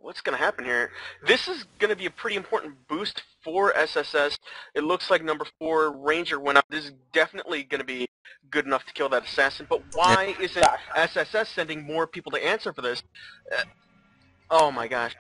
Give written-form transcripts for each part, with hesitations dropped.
what's going to happen here? This is going to be a pretty important boost for SSS. It looks like number 4 Ranger went up. This is definitely going to be good enough to kill that assassin. But why isn't SSS sending more people to answer for this? Oh my gosh.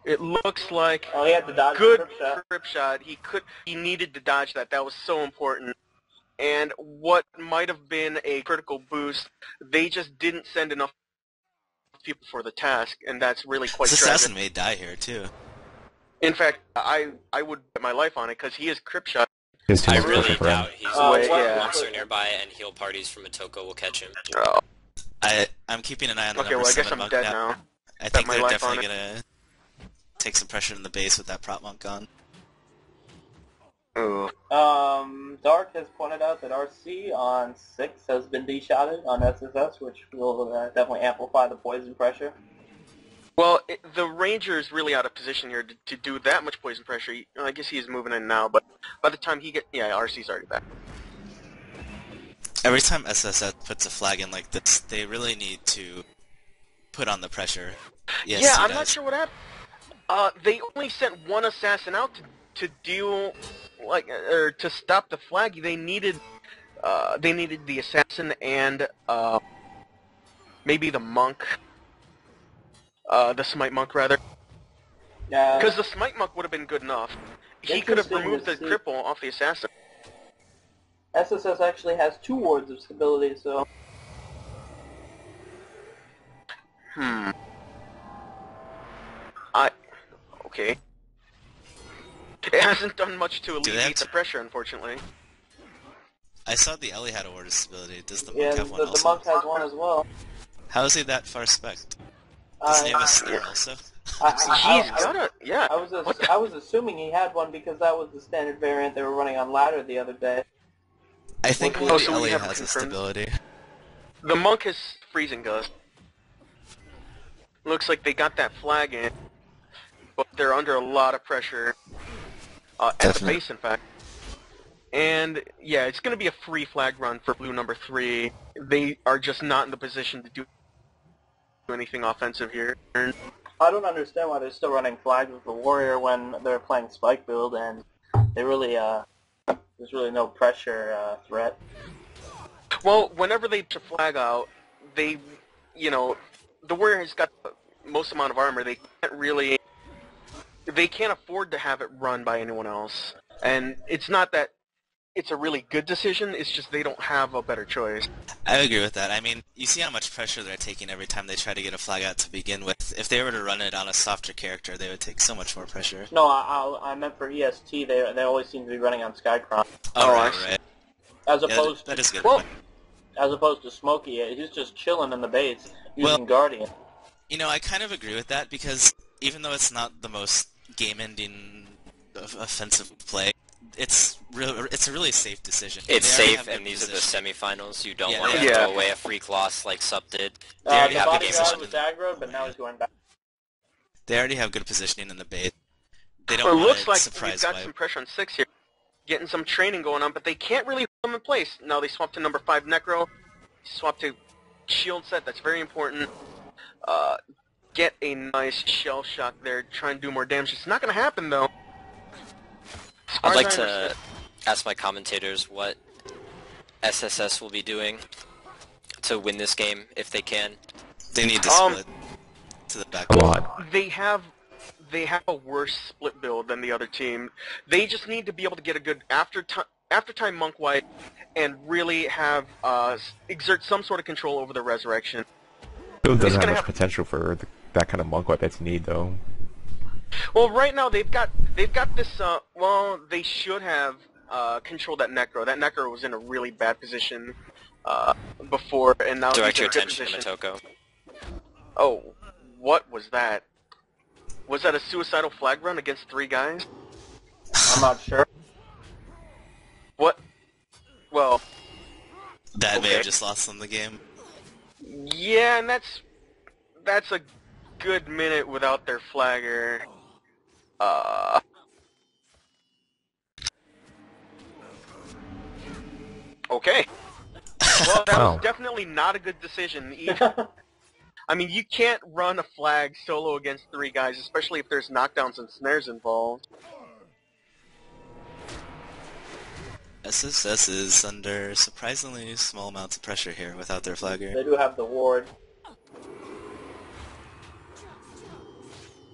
It looks like he had to dodge good the trip shot. He needed to dodge that. That was so important. And what might have been a critical boost, they just didn't send enough people for the task, and that's really quite tragic. This assassin may die here too. In fact, I would bet my life on it because he is crip shot. I really doubt he's monster nearby and heal parties from Motoko will catch him. Oh. I'm keeping an eye on the Okay, number well I guess 7 I'm monk dead now. now. I think they're definitely gonna take some pressure in the base with that prop monk gone. Ooh. Dark has pointed out that RC on 6 has been de-shotted on SSS, which will definitely amplify the poison pressure. Well, the Ranger is really out of position here to do that much poison pressure. I guess he's moving in now, but by the time he gets... Yeah, RC's already back. Every time SSS puts a flag in like this, they really need to put on the pressure. Yes, yeah, I'm not sure what happened. They only sent one assassin out to deal... or to stop the flag. They needed the assassin and maybe the monk, the smite monk rather. Yeah. Because the smite monk would have been good enough. He could have removed the cripple off the assassin. SSS actually has 2 wards of stability, so. Okay. It hasn't done much to alleviate the pressure, unfortunately. I saw the Ellie had a ward of stability. Does the monk have one also? The monk has one as well. How is he that far spec'd? Doesn't he have a snare also? He's got a... Yeah. I was assuming he had one because that was the standard variant they were running on ladder the other day. I think only the Ellie has a stability. The monk has freezing gust. Looks like they got that flag in, but they're under a lot of pressure. At the base, in fact. And, yeah, it's going to be a free flag run for blue number 3. They are just not in the position to do anything offensive here. I don't understand why they're still running flags with the warrior when they're playing spike build, and they really, there's really no pressure threat. Well, whenever they put a flag out, they, the warrior has got the most amount of armor. They can't really... They can't afford to have it run by anyone else. And it's not that it's a really good decision, it's just they don't have a better choice. I agree with that. I mean, you see how much pressure they're taking every time they try to get a flag out to begin with. If they were to run it on a softer character, they would take so much more pressure. No, I meant for EST, they always seem to be running on Skycross. Oh, right. As opposed that is good. As opposed to Smokey, he's just chilling in the base using Guardian. I kind of agree with that because even though it's not the most game-ending offensive play, it's a really safe decision. It's safe, and these are the semifinals. You don't want to throw away a freak loss like Sup did. They already have the game positioned. Was aggroed, but now he's going back. They already have good positioning in the base. They don't. Well, it looks like we've got some pressure on 6 here, getting some training going on, but they can't really hold them in place. Now they swapped to number 5 Necro, swapped to shield set. That's very important. Get a nice shell shock there, try and do more damage. It's not going to happen, though. I'd like to ask my commentators what SSS will be doing to win this game, if they can. They need to split to the back. They have a worse split build than the other team. They just need to be able to get a good after-time monk wipe and really have exert some sort of control over the resurrection. Build doesn't have much potential for that kind of monk wipe that's need though. Well, right now they've got this. Well, they should have controlled that Necro. That Necro was in a really bad position before, and now direct he's in your a good attention position. to Motoko. Oh, what was that? Was that a suicidal flag run against 3 guys? I'm not sure. What? Well, that may have just lost them the game. Yeah, and that's a good minute without their flagger. Okay. Well, that was definitely not a good decision. I mean, you can't run a flag solo against 3 guys, especially if there's knockdowns and snares involved. SSS is under surprisingly small amounts of pressure here without their flagger. They do have the ward.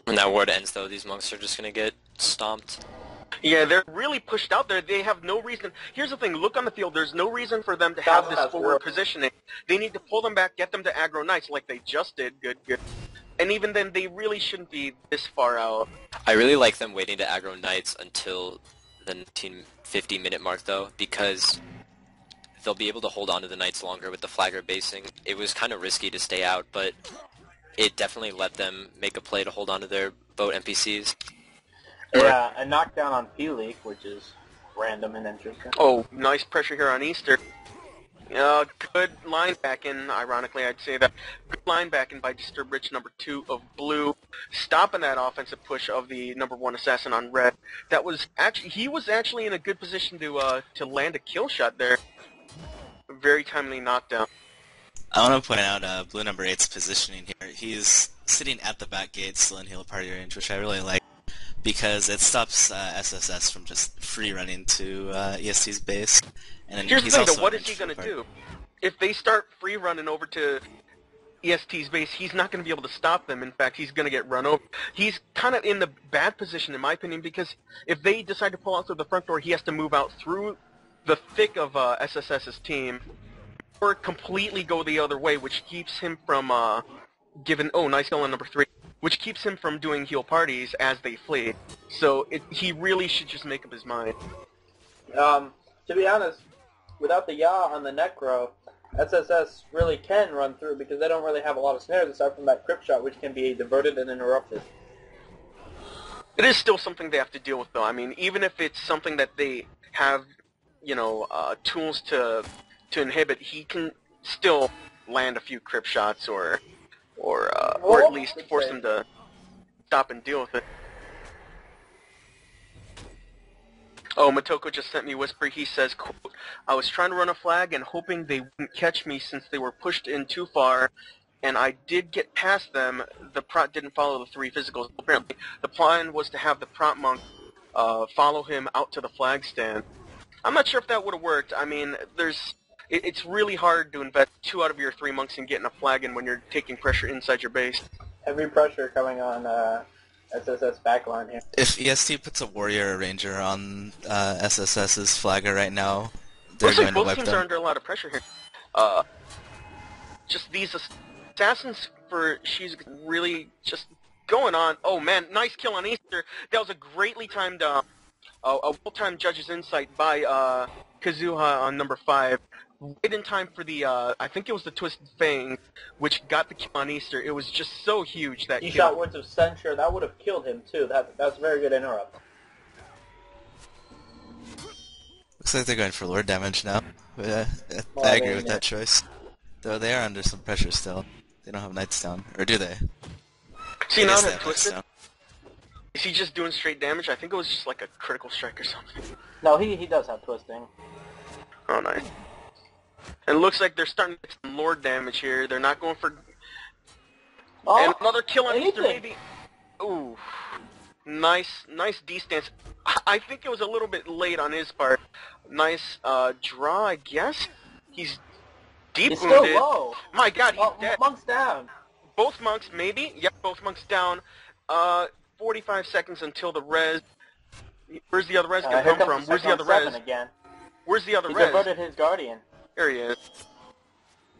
When that ward ends, though, these monks are just gonna get stomped. Yeah, they're really pushed out there. They have no reason. Here's the thing. Look on the field. There's no reason for them to have this forward positioning. They need to pull them back, get them to aggro knights like they just did. Good. And even then, they really shouldn't be this far out. I really like them waiting to aggro knights until the 1950-minute mark, though, because they'll be able to hold on to the knights longer with the flagger basing. It was kind of risky to stay out, but it definitely let them make a play to hold on to their boat NPCs. Yeah, a knockdown on P-Leak, which is random and interesting. Oh, nice pressure here on Easter. Good linebacking, ironically I'd say that. Good linebacking by Disturb Rich number 2 of Blue, stopping that offensive push of the number 1 assassin on Red. That was actually, he was actually in a good position to land a kill shot there. Very timely knockdown. I want to point out Blue number 8's positioning here. He's sitting at the back gate, still in heal party range, which I really like, because it stops SSS from just free running to EST's base. And then here's he's the thing, also though, what is he going to do? If they start free running over to EST's base, he's not going to be able to stop them. In fact, he's going to get run over. He's kind of in the bad position, in my opinion, because if they decide to pull out through the front door, he has to move out through the thick of SSS's team, or completely go the other way, which keeps him from giving... Oh, nice kill on number 3. Which keeps him from doing heal parties as they flee. So he really should just make up his mind. To be honest, without the Yaw on the Necro, SSS really can run through because they don't really have a lot of snares aside from that crypt shot, which can be diverted and interrupted. It is still something they have to deal with, though. I mean, even if it's something that they have, tools to inhibit, he can still land a few crypt shots or at least force them to stop and deal with it. Oh, Motoko just sent me a whisper. He says, quote, I was trying to run a flag and hoping they wouldn't catch me since they were pushed in too far, and I did get past them. The prot didn't follow the 3 physicals. Apparently, the plan was to have the prot monk follow him out to the flag stand. I'm not sure if that would have worked. I mean, it's really hard to invest 2 out of your 3 monks in getting a flag in when you're taking pressure inside your base. Heavy pressure coming on SSS backline here. If EST puts a warrior or ranger on SSS's flagger right now, they're Looks going like to both wipe teams them. are under a lot of pressure here. Just these assassins for she's really just going on. Oh man, nice kill on Easter. That was a greatly timed, a well-timed judge's insight by Kazuha on number 5. Right in time for the, I think it was the Twisted Fang, which got the kill on Easter. It was just so huge, that He kill. shot words of censure. That would have killed him, too. That's a very good interrupt. Looks like they're going for lord damage now. But, Well, I agree with that choice. Though they are under some pressure still. They don't have knights down. Or do they? See, I now guess they that have knights Twisted, down. is he just doing straight damage? I think it was just like a critical strike or something. No, he does have twisting. Oh, nice. And it looks like they're starting to get some lord damage here. They're not going for... Oh, and another kill on Easter, anything. maybe. Ooh. Nice D-stance. I think it was a little bit late on his part. Nice draw, I guess. He's deep He's wounded. still low. My god, he's dead. Monk's down. Both monks, maybe? Yep, both monks down. 45 seconds until the res. Where's the other res Here gonna come comes from? Where's the other 7 res? again. Where's the other He res? diverted his guardian. There he is.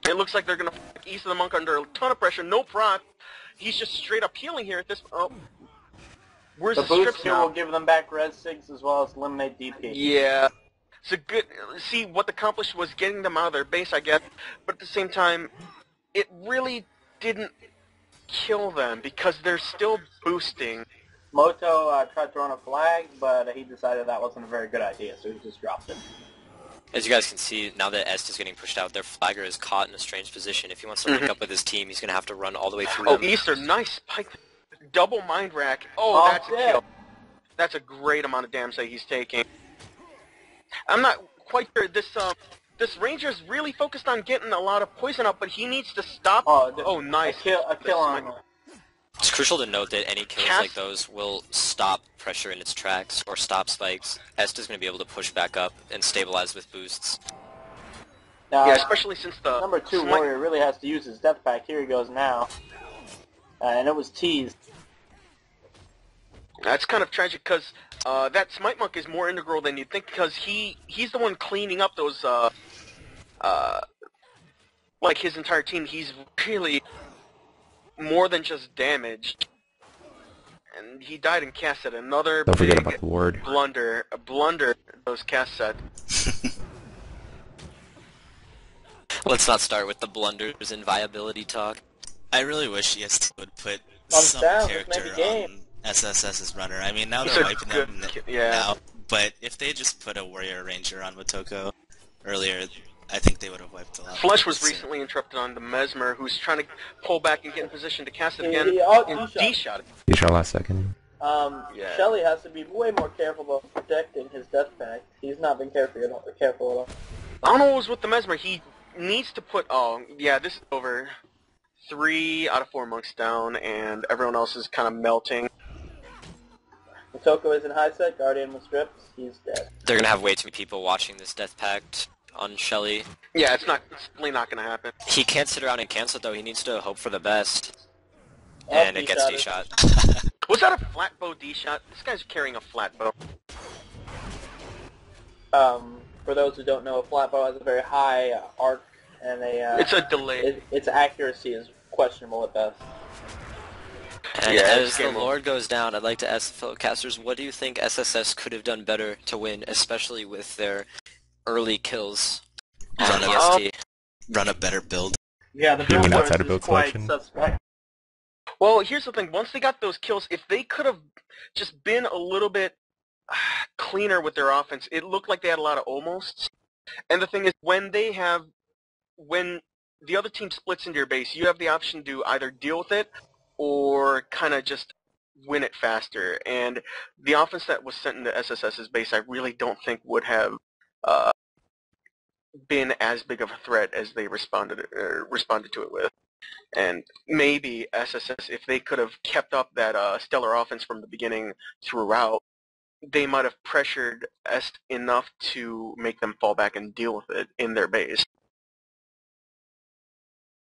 It looks like they're gonna fuck East of the Monk under a ton of pressure. No prot. He's just straight up healing here at this. Oh, where's The the boost strips here now? will give them back res 6 as well as eliminate DP. Yeah. It's a good... See, what accomplished was getting them out of their base, I guess. But at the same time, it really didn't kill them because they're still boosting. Moto tried to run a flag, but he decided that wasn't a very good idea, so he just dropped it. As you guys can see, now that Est is getting pushed out, their flagger is caught in a strange position. If he wants to link up with his team, he's going to have to run all the way through Oh, them. Easter, nice spike. Double mind rack. Oh, that's a dead. kill. That's a great amount of damage that he's taking. I'm not quite sure. This this Ranger's really focused on getting a lot of poison out, but he needs to stop. Oh, Nice. A kill on him. It's crucial to note that any kills like those will stop pressure in its tracks or stop spikes. Esta's going to be able to push back up and stabilize with boosts. Now, yeah, especially since the number 2 warrior really has to use his death pack. Here he goes now. And it was teased. That's kind of tragic because that Smite Monk is more integral than you'd think because he's the one cleaning up those, like his entire team. He's really more than just damaged. And he died in cast set. Another Don't forget big about the ward. blunder. A blunder those cast set. Let's not start with the blunders and viability talk. I really wish EST would put Thumbs some down, character let's make a game. on SSS's runner. I mean, now He's they're a wiping good them yeah. now, but if they just put a warrior ranger on Motoko earlier, I think they would have wiped a lot. Flesh was sooner. recently interrupted on the Mesmer, who's trying to pull back and get in position to cast it He- again. he and D-shot it. He shot last second. Yeah. Shelly has to be way more careful about protecting his death pack. He's not been careful at all. I don't know what was with the Mesmer. He needs to put... Oh, yeah, this is over. 3 out of 4 monks down, and everyone else is kind of melting. Motoko is in high set, Guardian was stripped, he's dead. They're going to have way too many people watching this death pact on Shelly. Yeah, it's really not going to happen. He can't sit around and cancel it, though. He needs to hope for the best. And it gets D-shot. Was that a flat bow D-shot? This guy's carrying a flat bow. For those who don't know, a flat bow has a very high arc, and It's a delay. its accuracy is questionable at best. And Yeah, as it's the game over. Lord goes down, I'd like to ask the fellow casters, what do you think SSS could have done better to win, especially with their early kills on EST? Run a better build. Yeah, the You mean build outside force of build is quite selection? suspect. Well, here's the thing. Once they got those kills, if they could have just been a little bit cleaner with their offense, it looked like they had a lot of almosts. And the thing is, when the other team splits into your base, you have the option to either deal with it or kind of just win it faster. And the offense that was sent into SSS's base, I really don't think would have been as big of a threat as they responded to it with. And maybe SSS, if they could have kept up that stellar offense from the beginning throughout, they might have pressured Est enough to make them fall back and deal with it in their base.